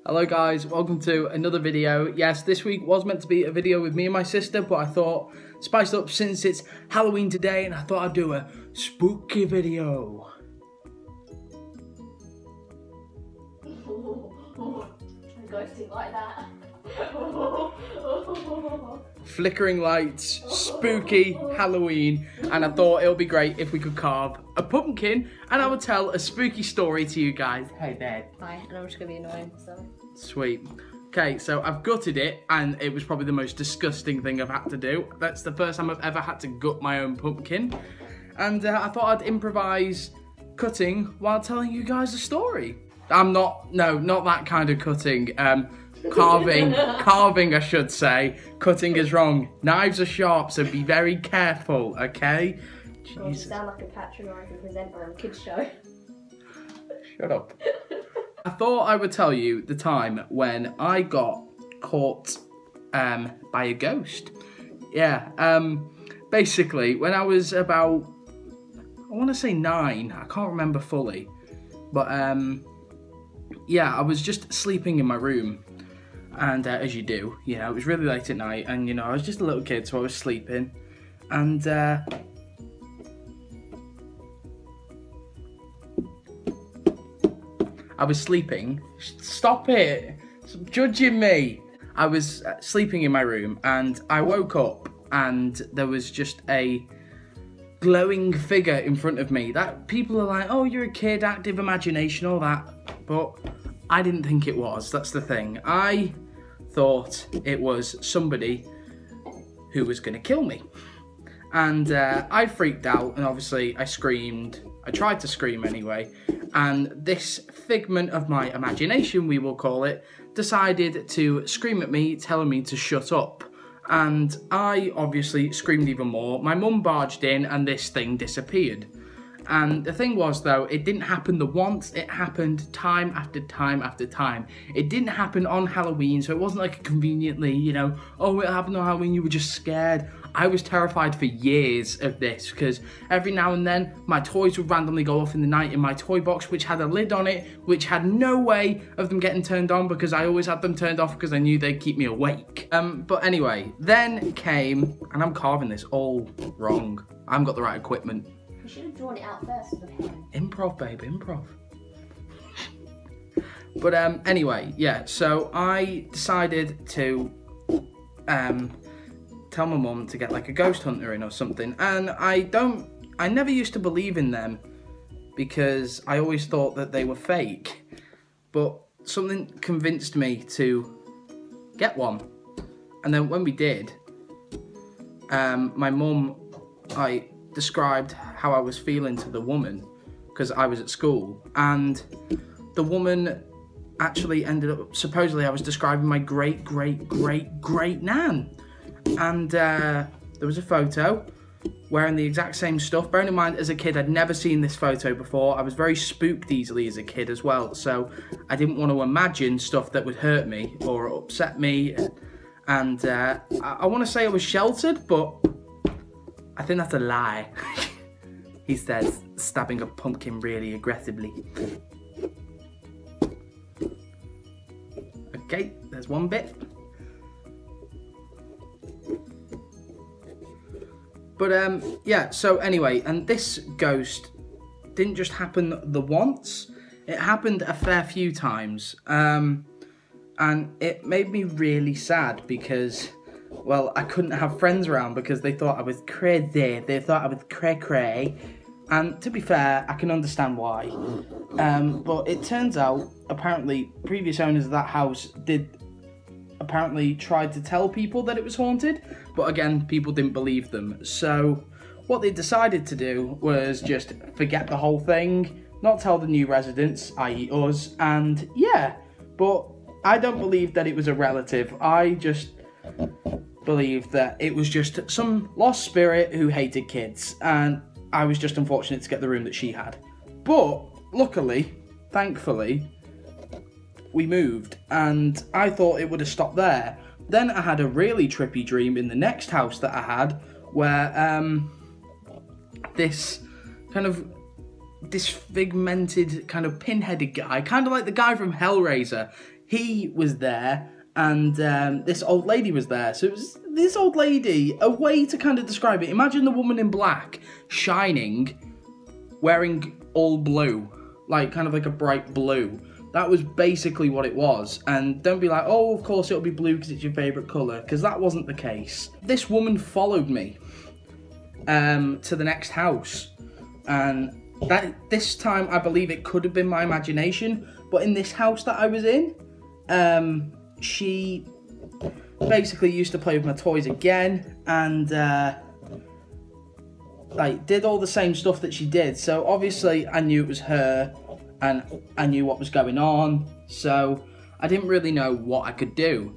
Hello guys, welcome to another video. Yes, this week was meant to be a video with me and my sister, but I thought, spiced up since it's Halloween today, and I thought I'd do a spooky video. Ghosting like that. Flickering lights, spooky Halloween, and I thought it would be great if we could carve a pumpkin and I would tell a spooky story to you guys. Hey there. Hi, and I'm just gonna be annoying, so. Sweet. Okay, so I've gutted it, and it was probably the most disgusting thing I've had to do. That's the first time I've ever had to gut my own pumpkin. And I thought I'd improvise cutting while telling you guys a story. No, not that kind of cutting. Carving, I should say. Cutting is wrong. Knives are sharp, so be very careful, okay? You sound like a patronising presenter on a kids show. Shut up. I thought I would tell you the time when I got caught by a ghost. Yeah, basically, when I was about, I want to say 9, I can't remember fully, but yeah, I was just sleeping in my room, and as you do, you know, it was really late at night, and you know, I was just a little kid, so I was sleeping, and I was sleeping. Stop it! Stop judging me! I was sleeping in my room, and I woke up, and there was just a glowing figure in front of me. That people are like, oh, you're a kid, active imagination, all that. But I didn't think it was. That's the thing. I thought it was somebody who was going to kill me. And I freaked out, and obviously I screamed. I tried to scream anyway. And this figment of my imagination, we will call it, decided to scream at me, telling me to shut up. And I obviously screamed even more. My mum barged in and this thing disappeared. And the thing was, though, it didn't happen the once, it happened time after time after time. It didn't happen on Halloween, so it wasn't like conveniently, you know, oh, it happened on Halloween, you were just scared. I was terrified for years of this, because every now and then, my toys would randomly go off in the night in my toy box, which had a lid on it, which had no way of them getting turned on, because I always had them turned off, because I knew they'd keep me awake. But anyway, then came, and I'm carving this all wrong. I haven't got the right equipment. You should have drawn it out first with a pen. Improv, babe, improv. But anyway, yeah, so I decided to tell my mum to get like a ghost hunter in or something, and I never used to believe in them because I always thought that they were fake, but something convinced me to get one. And then when we did, my mum, I described how I was feeling to the woman because I was at school, and the woman actually ended up, supposedly I was describing my great nan, and there was a photo wearing the exact same stuff. Bearing in mind, as a kid, I'd never seen this photo before. I was very spooked easily as a kid as well, so I didn't want to imagine stuff that would hurt me or upset me, and I want to say I was sheltered, but I think that's a lie. He says, stabbing a pumpkin really aggressively. Okay, there's one bit. But yeah, so anyway, and this ghost didn't just happen the once, it happened a fair few times. And it made me really sad because, well, I couldn't have friends around because they thought I was crazy. They thought I was cray-cray. And to be fair, I can understand why. But it turns out, apparently, previous owners of that house apparently tried to tell people that it was haunted. But again, people didn't believe them. So what they decided to do was just forget the whole thing, not tell the new residents, i.e. us, and yeah. But I don't believe that it was a relative. I just believe that it was just some lost spirit who hated kids, and I was just unfortunate to get the room that she had. But luckily, thankfully, we moved, and I thought it would have stopped there. Then I had a really trippy dream in the next house that I had, where this kind of disfigmented, kind of pinheaded guy, kind of like the guy from Hellraiser, he was there, and this old lady was there. So it was this old lady, a way to kind of describe it. Imagine the woman in black, shining, wearing all blue, like kind of like a bright blue. That was basically what it was. And don't be like, oh, of course it'll be blue because it's your favourite colour, because that wasn't the case. This woman followed me to the next house, and this time I believe it could have been my imagination, but in this house that I was in, she basically used to play with my toys again, and like did all the same stuff that she did. So obviously I knew it was her, and I knew what was going on, so I didn't really know what I could do.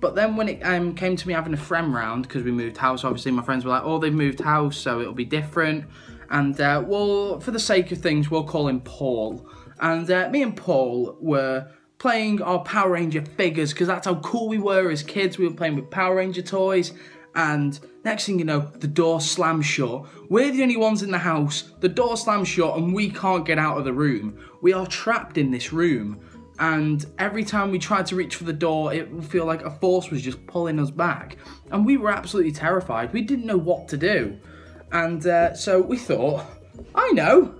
But then when it came to me having a friend round, because we moved house, obviously my friends were like, oh, they've moved house, so it'll be different. And well, for the sake of things, we'll call him Paul. And me and Paul were playing our Power Ranger figures, because that's how cool we were as kids. We were playing with Power Ranger toys. And next thing you know, the door slams shut. We're the only ones in the house. The door slams shut and we can't get out of the room. We are trapped in this room. And every time we tried to reach for the door, it would feel like a force was just pulling us back. And we were absolutely terrified. We didn't know what to do. And so we thought, I know,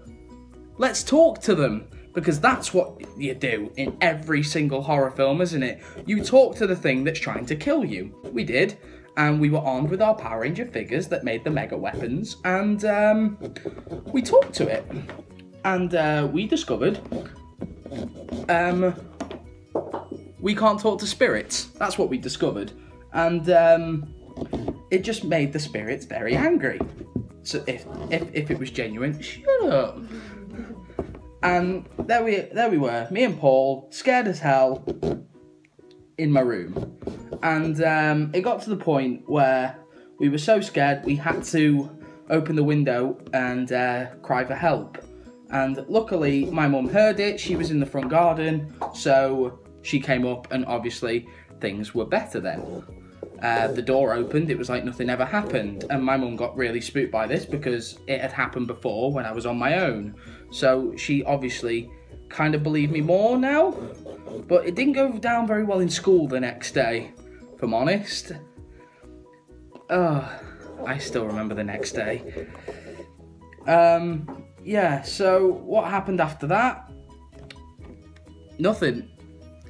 let's talk to them. Because that's what you do in every single horror film, isn't it? You talk to the thing that's trying to kill you. We did. And we were armed with our Power Ranger figures that made the mega weapons. And we talked to it. And we discovered we can't talk to spirits. That's what we discovered. And it just made the spirits very angry. So if it was genuine, shut up. And there we were, me and Paul, scared as hell, in my room. And it got to the point where we were so scared we had to open the window and cry for help. And luckily my mum heard it, she was in the front garden, so she came up and obviously things were better then. The door opened, it was like nothing ever happened, and my mum got really spooked by this because it had happened before when I was on my own. So she obviously kind of believed me more now, but it didn't go down very well in school the next day, if I'm honest. I still remember the next day. Yeah, so what happened after that? Nothing.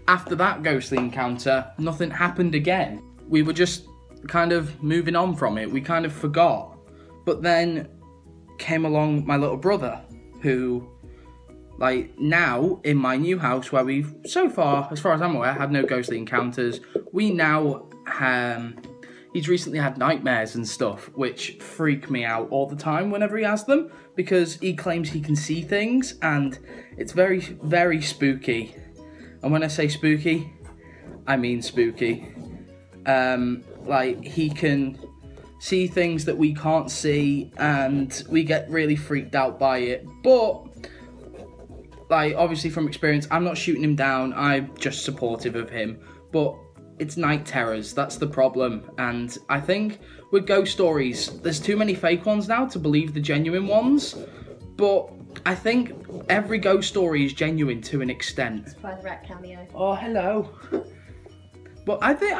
After that ghostly encounter, nothing happened again. We were just kind of moving on from it. We kind of forgot. But then came along my little brother, who, like, now in my new house where we've, so far, as far as I'm aware, had no ghostly encounters, we now he's recently had nightmares and stuff, which freak me out all the time whenever he has them, because he claims he can see things, and it's very, very spooky. And when I say spooky, I mean spooky. Like, he can see things that we can't see, and we get really freaked out by it. But, like, obviously from experience, I'm not shooting him down, I'm just supportive of him. But it's night terrors, that's the problem. And I think with ghost stories, there's too many fake ones now to believe the genuine ones. But I think every ghost story is genuine to an extent. Surprise rat cameo. Oh, hello. But I think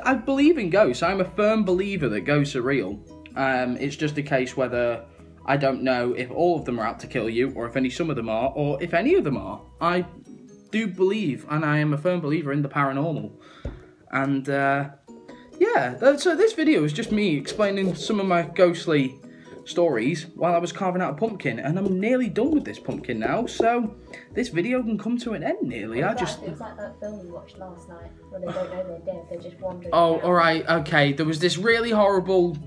I believe in ghosts. I'm a firm believer that ghosts are real. It's just a case whether I don't know if all of them are out to kill you, or if some of them are, or if any of them are. I do believe, and I am a firm believer in the paranormal. And yeah, so this video is just me explaining some of my ghostly stories while I was carving out a pumpkin, and I'm nearly done with this pumpkin now, so this video can come to an end nearly. It was like that film we watched last night, where they don't know they're dead, they're just wandering. Oh, alright, okay, there was this really horrible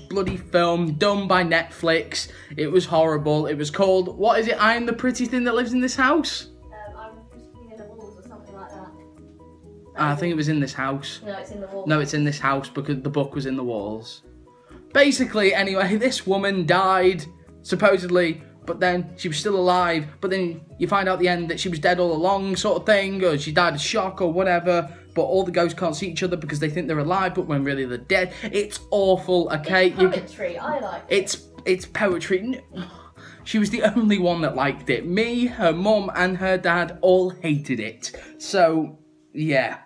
bloody film done by Netflix. It was horrible. It was called, what is it, I Am the Pretty Thing That Lives in This House? I'm just in the walls or something like that. I think it was In This House. No, it's in the walls. No, it's In This House because the book was in the walls. Basically, anyway, this woman died, supposedly, but then she was still alive, but then you find out at the end that she was dead all along, sort of thing, or she died of shock or whatever, but all the ghosts can't see each other because they think they're alive, but when really they're dead. It's awful, okay? It's poetry, I like it. It's poetry. She was the only one that liked it. Me, her mum, and her dad all hated it. So, yeah,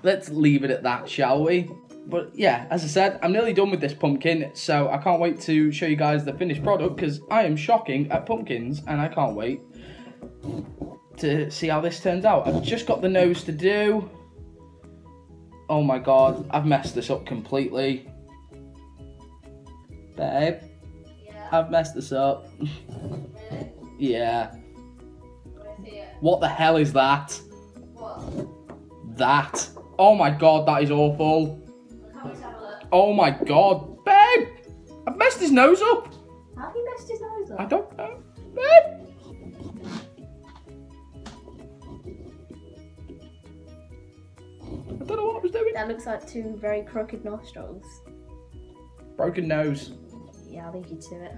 let's leave it at that, shall we? But yeah, as I said, I'm nearly done with this pumpkin, so I can't wait to show you guys the finished product, because I am shocking at pumpkins, and I can't wait to see how this turns out. I've just got the nose to do. Oh my god, I've messed this up completely. Babe, Yeah. I've messed this up. Really? Yeah. Wanna see it? What the hell is that? What? That. Oh my god, that is awful. Come and have a look. Oh my god. Babe! I've messed his nose up. How have you messed his nose up? I don't know. Babe! I don't know what I was doing. That looks like two very crooked nostrils. Broken nose. Yeah, I'll leave you to it.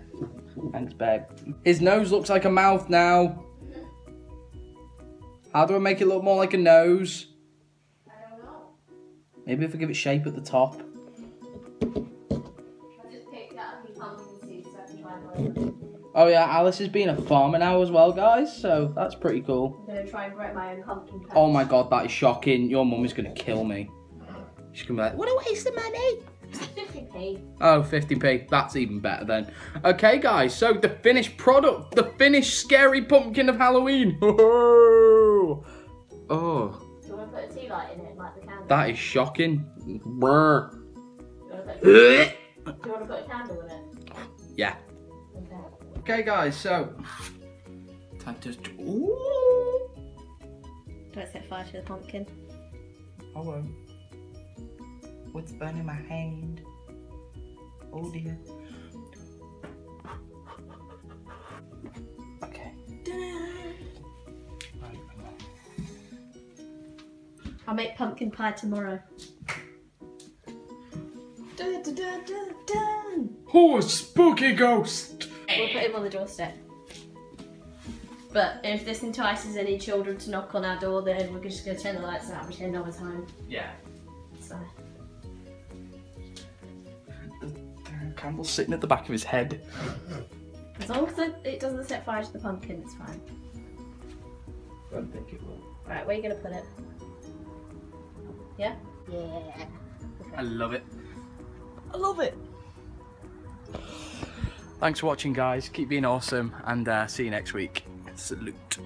Thanks, babe. His nose looks like a mouth now. How do I make it look more like a nose? I don't know. Maybe if I give it shape at the top. I just picked out a few pumpkin seeds so I can try and grow them. Oh yeah, Alice has been a farmer now as well, guys, so that's pretty cool. I'm going to try and grow my own pumpkin patch. Oh my god, that is shocking. Your mum is going to kill me. She's going to be like, what a waste of money. 50p. Oh, 50p. That's even better then. Okay, guys, so the finished product. The finished scary pumpkin of Halloween. Oh. Oh. Do you want to put a tea light in it, like the candle? That is shocking. Brr. Do you want to put a candle in it? Yeah. Okay. Okay, guys, so. Time to. Ooh. Don't set fire to the pumpkin. I won't. What's burning my hand? Oh dear. Okay. I'll make pumpkin pie tomorrow. Oh, spooky ghost! We'll put him on the doorstep. But if this entices any children to knock on our door, then we're just going to turn the lights out and pretend I was home. Yeah. So. The candle's sitting at the back of his head. As long as it doesn't set fire to the pumpkin, it's fine. I don't think it will. Right, where are you going to put it? Yeah? Yeah. I love it. I love it. Thanks for watching, guys. Keep being awesome, and see you next week. Salute.